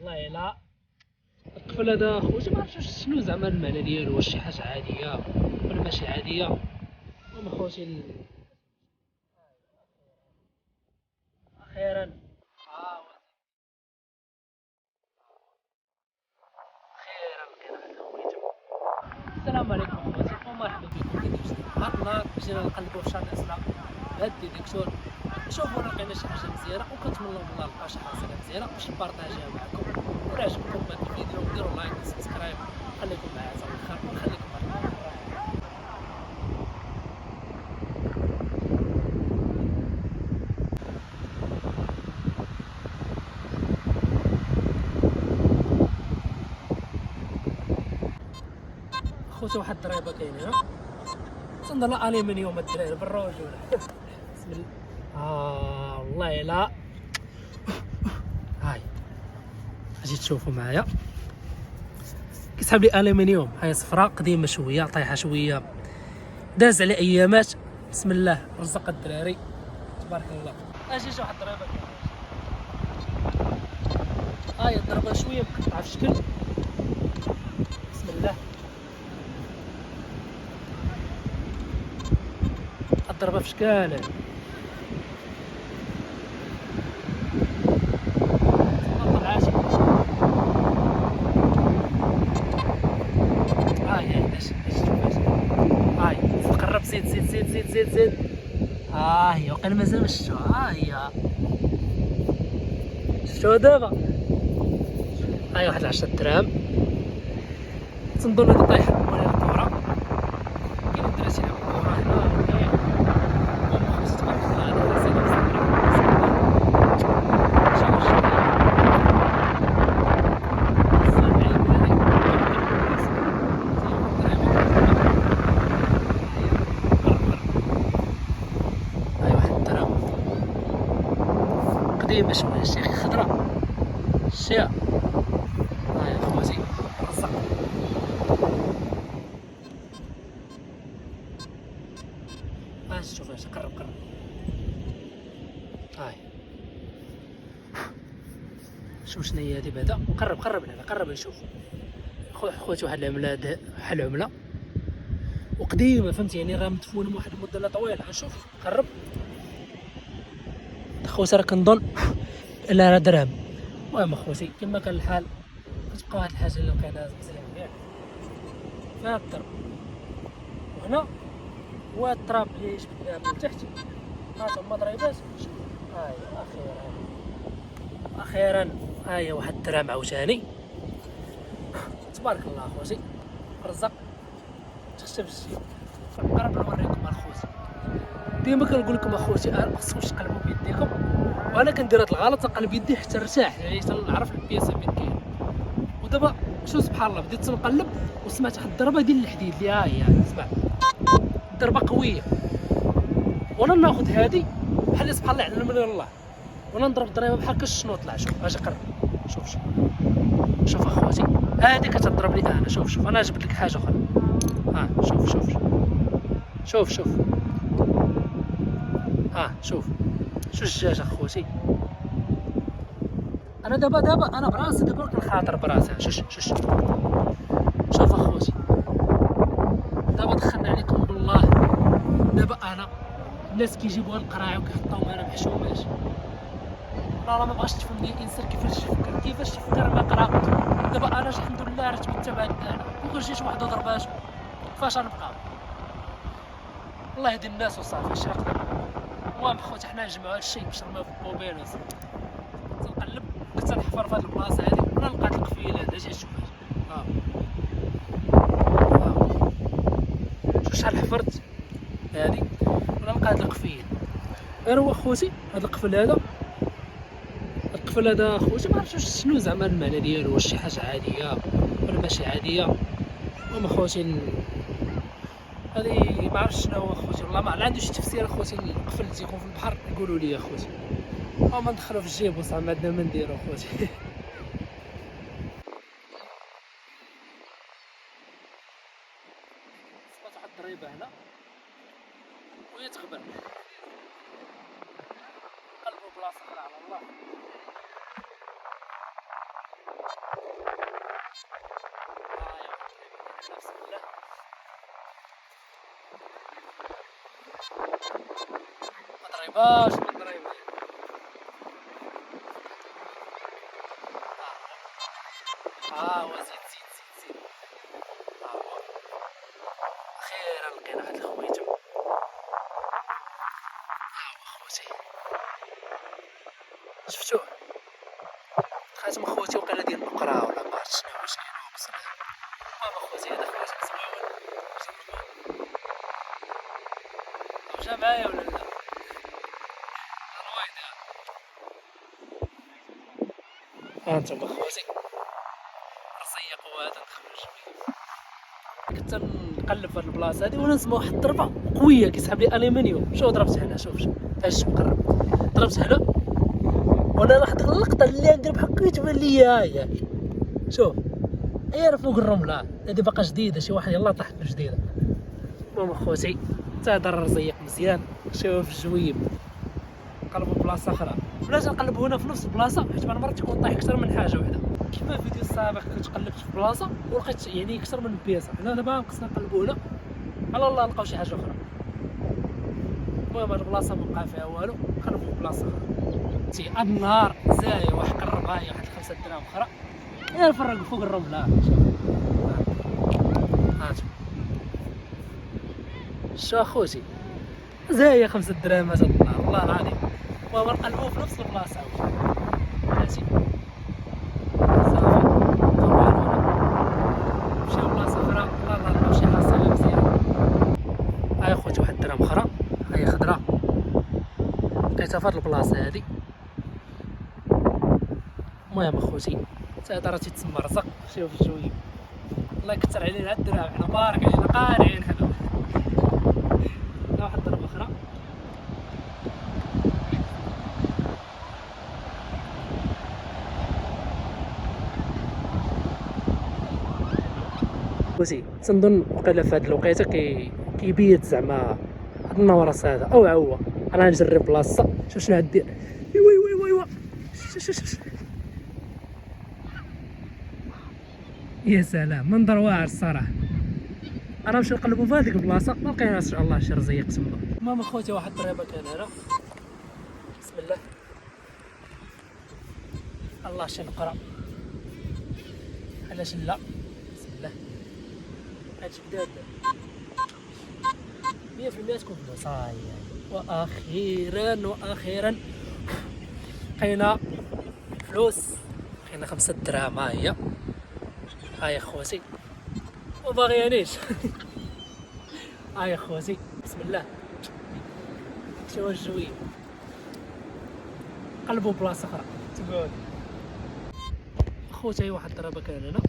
والله لا. الطفل هذا خوتي ما عرفتش شنو زعما المعنى ديالو، واش شي حاجه عاديه ولا ماشي عاديه. المهم خوتي اخيرا اخيرا لقينا خويتو. السلام عليكم خوتي ومرحبا بكم في فيديو جديد. هاد النهار جينا نقلبوا في شان اسرا بهاد الديتيكتور نشوفوا لقينا شي حاجه مزيانه، وكنتمنى بالله نلقاو شي حاجه مزيانه باش نبارطاجيها معكم. ولا عجبكم هاد الفيديو ديروا لايك وسبسكرايب، خليكم معايا حتى الاخر ونخليكم معايا. خوتي واحد الضريبه كاينه هنا تنظن الومنيوم الدراري بالرجوله. بسم الله. والله لا. هاي اجي تشوفوا معايا كيسحب لي الومنيوم. هاي صفراء قديمه شويه طايحه شويه داز على ايامات. بسم الله رزق الدراري تبارك الله. اجي واحد الضريبه كاينه. هاي الضربه شويه مقطعه في الشكل. بسم الله. الضربه في شكال هاي قرب زيد زيد زيد زيد زيد زيد. هي وقيلا مازال ما شفتوها. هي شفتوها دابا. هاي واحد 10 دراهم تنظن هادي طايحه ولا الكره. كاين الدراري تيلعبوا الكره هنا. المهم خمسة تبارك الله انا راسي قديمة شوية الشيخ خضراء الشيا. هاي خوتي رزق. باش تشوف اش قرب. هاي شوف شنو هي هادي بعدا. قرب هنا قرب نشوف. خوتي واحد العملة بحال عملة وقديمة فهمتي، يعني راه مدفونة من واحد المدة طويلة. غنشوف قرب خوتي راه كنظن لا راه درهم. المهم اخوتي كما كان الحال كتبقى واحد الحاجه اللي لقيناها مزيان ياك فيها الضرب. وهنا هو التراب اللي جبدناه من تحت. ها هما ضريبات. هاي اخيرا هاي واحد الدرهم عاوتاني تبارك الله اخوتي رزق تخشى بالشي. قرب نوريكم اخوتي. ديما كنقول لكم اخوتي ما خصكمش تقلبوا بيديكم، وانا كندير هاد الغلط تنقلب يدي حتى نرتاح، يعني تنعرف البياسه فين كاين. ودابا شو سبحان الله بديت تنقلب وسمعت واحد الضربه ديال الحديد اللي ها هي اسمع ضربه قويه. وانا ناخذ هادي بحال سبحان الله علمني الله، وانا نضرب الضريبه بحال هكا شنو طلع. شوف اجي قرب. شوف اخوتي هادي كتضرب لي انا. شوف انا جبت لك حاجه اخرى. شوف شوف الدجاج اخوتي. انا دابا انا براسي دابا كنخاطر براسي. شوف اخوتي دابا دخلنا عليكم بالله. دابا انا الناس كيجيبوها القراعي وكيحطوهم انا محشومات. راه ما بغاش تفهمني الانسان كيفاش تفكر ما قرا. دابا انا الحمد لله راه جبت تبع انا وغير جيت واحد ضربات كيفاش غنبقى. الله يهدي الناس وصافي اش نقدر. المهم خوتي حنا نجمعوا هادشي باش نرميوه في البوبيل تنقلب. كنت نحفر في هاد البلاصه هادي وانا لقيت القفيله هذا. اجي شوف شوف شحال حفرت هادي وانا لقيت القفيل. غير هو خوتي هاد القفل هذا خوتي ما عرفتش شنو زعما المعنى ديالو، واش شي حاجه عاديه ولا ماشي عاديه. المهم خوتي هذه ما عرفتش شنو هو خوتي، والله ما عندي شي تفسير خوتي. القفل اللي تيكون في البحر يقولوا لي خوتي. ما ندخلو في الجيب وصافي ما عندنا ما نديرو خوتي. صبات واحد الضريبه هنا وهي تغبر. قلبوا بلاصه اخرى على الله. بسم الله. ما ضريباش ما ضريباش. هو زيد زيد زيد زيد. هو اخيرا لقينا هاد الخويتم. هو خوتي شفتوه خاتم خوتي وقيلا ديال البقرة ولا ما عرفت شنو واش كاين اقسم. خوتي هذا خوتم زوين جا معايا ولا لا؟ الرويد انتم خوتي رزيق وهذا نخرج شويه. كنت نقلب في هاد البلاصه هادي وانا نسمع واحد الضربه قويه كيسحب لي الومنيوم. شوف ضربت هنا شوف اش مقرب ضربت هنا وانا لاحظت اللقطه اللي عندي بحال كيتبان لي هي شوف هي فوق الرمله هادي باقا جديده شي واحد يلاه طاحت جديده. المهم خوتي تا هذا الرزيق مزيان شوف الجويب نقلبوا بلاصه اخرى بلاش نقلبوا هنا في نفس البلاصه حيت بعض المرات تكون طايح اكثر من حاجه وحده. كيما الفيديو السابق كنت قلبت في بلاصه ولقيت يعني اكثر من بياسه. حنا دابا خصنا نقلبوا هنا على الله نلقاو شي حاجه اخرى. المهم هاد البلاصه مبقى فيها والو نقلبوا في بلاصه اخرى. هاد النهار زايا واحد قربها هي واحد 5 دراهم اخرى غير نفرق فوق الرمله. هانتو شو اخوتي زايا 5 دراهم هاد النهار والله العظيم. المهم نقلبوا في نفس البلاصه ماشي مشيو بلاصه اخرى والله نلقاو شي حاصله مزيانه. هاي خوتي واحد الدرهم اخرى هاي خضراء لقيتها في هاد البلاصه هادي. المهم اخوتي حتى هذا راه تيتسمى رزق. شوف الجويب الله يكثر علينا هاد الدراهم حنا بارك علينا قانعين حنا. واحد ضربه اخرى خوتي تنظن وقيلا في هاد الوقيته كيبيت زعما هاد النورس هذا او هو. انا نجرب بلاصه شوف شنو غدير. وي يا سلام منظر واعر الصراحه. انا نمشي نقلبوا في هذيك البلاصه ما لقيناش ان شاء الله شي رزيق تما. المهم اخوتي واحد الضريبه كان هنا بسم الله الله شي نقرا علاش لا بسم الله هادشي بدات 100% تكون فلوس. هاهي واخيرا لقينا فلوس. لقينا 5 دراهم ها هي خوتي وباغيانيش. هاي خوتي بسم الله شوف الجويب قلبوا بلاصه اخرى تقعد خوتي. واحد الضربه كان هنا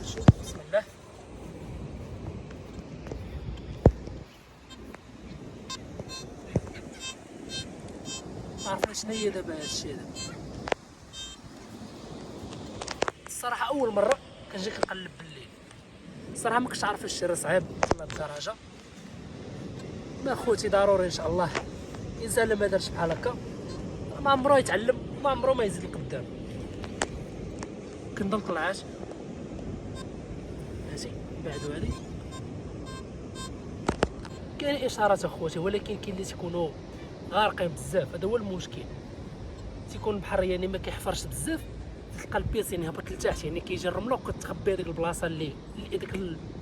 شوف بسم الله عرفنا شنو هي دابا هادشي هذا. الصراحه اول مره كنجي كنقلب بالليل الصراحه ما كنتش عارف الشيء راه صعيب ولا بدرجه. ما خوتي ضروري ان شاء الله الانسان لما دارش بحال هكا ما عمرو يتعلم ما عمرو ما يزيد لقدام. كنضل طلعات ماشي بعدو هادي كاين اشارات اخوتي ولكن كاين اللي تيكونوا غارقين بزاف. هذا هو المشكل تيكون البحر يعني ما كيحفرش بزاف تلقى البيس يعني هبط لتحت يعني كيجي الرمله وكتخبي هذيك البلاصه اللي ديك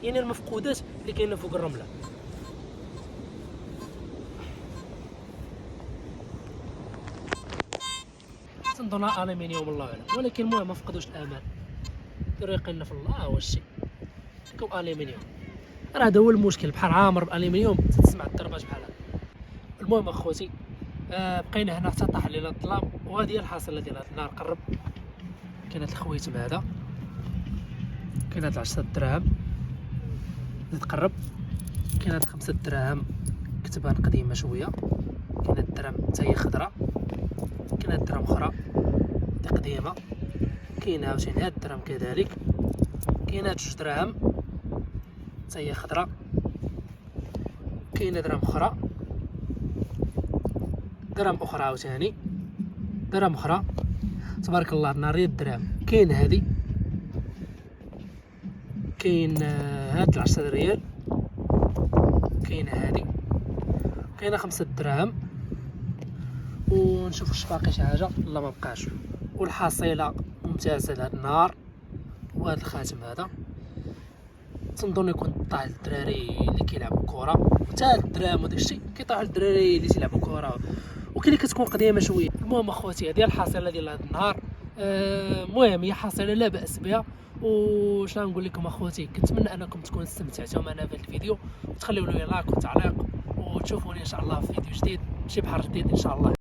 يعني المفقودات اللي كاينه فوق الرمله. تنظنها الومنيوم الله اعلم ولكن المهم ما فقدوش الامل ديروا يقينا في الله. هو الشيء ديكو الومنيوم راه هذا هو المشكل. البحر عامر بالالومنيوم تسمع الضربات بحال هكا. المهم اخوتي بقينا هنا حتى طاح علينا الظلام وهذه هي الحاصله ديال هذا النهار. قرب كاين هذا الخويتم هذا كاين هذا 10 دراهم تقرب كاين هذا 5 دراهم كتبان قديمه شويه. كاين هذا الدرهم حتى هي خضراء. كاين هذا الدرهم اخرى هذه قديمه. كاين عاوتاني هذا الدرهم كذلك. كاين هذا 2 دراهم حتى هي خضراء. كاين درهم اخرى درهم اخرى عاوتاني درهم اخرى تبارك الله ناري الدراهم. كاين هذه، كاين هاد 10 ريال، كاين هذه، كاينه 5 دراهم. ونشوف واش باقي شي حاجه. لا ما بقاش. والحصيله ممتازه لهاد النهار. وهذا الخاتم هذا تنظن يكون طاح للدراري اللي كيلعبوا كره، حتى الدراهم وداك الشيء كيطيحوا للدراري اللي تيلعبوا كره، وكاين اللي كتكون قديمه شويه. المهم اخوتي هذه الحصيله ديال هذا النهار. المهم هي حصيله لا باس بها. وش نقول لكم اخوتي، كنتمنى انكم تكونوا استمتعتوا معنا في الفيديو، وتخليوا لي لايك وتعليق، وتشوفوني ان شاء الله في فيديو جديد شي بحر جديد ان شاء الله.